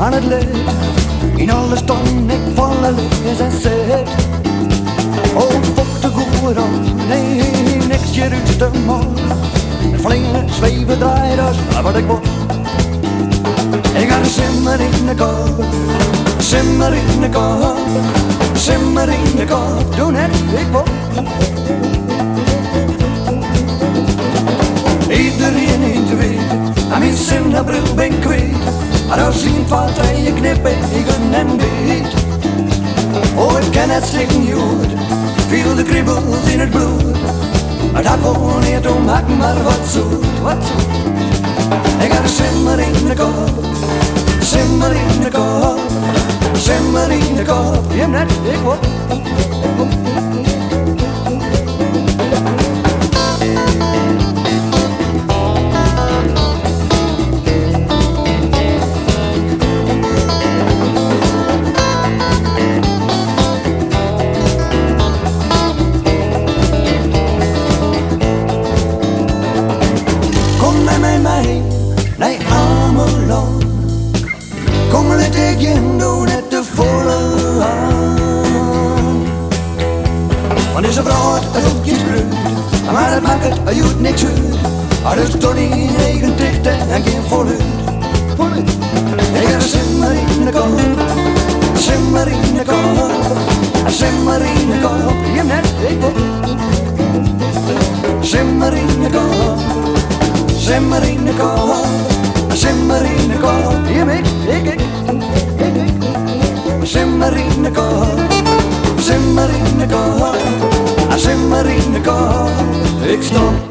aan het licht. In alle storm ik vallen lees en zet. Oh, fok de goede rand, nee, niks je ruust te morgen. Met vlingen, zweven, draaiders, wat ik word. Ik ga een simmer in de kop, simmer in de kop, simmer in de kop. Doe net, ik word. Iedereen in de wereld, aan mijn zinnebril ben kwijt. Als zien valt hij je knippen, ik en weet. Oh, ik ken het stikken jood, viel de kriebels in het bloed. Het had gewoon niet om, maak maar wat zoet, wat zoet. Ik ga een simmer in de kop, simmer in de kop, simmer in de kop. Je net, ik word. Nee, Amelon. Kom let ik je doen net de volle aan. Want is een vrouw het hoeft je spruit, maar het maakt het, je doet niks uit. Maar dus toch niet regen dicht en geen voluit. Ik ga een simmer in de kop, simmer in de kop, simmer in de kop. Je net, ik word. Simmer in de kop, simmer in de kop. Simmer in de kop, je ik. Simmer in de kop, simmer in de kop, simmer in de kop. Ik stop.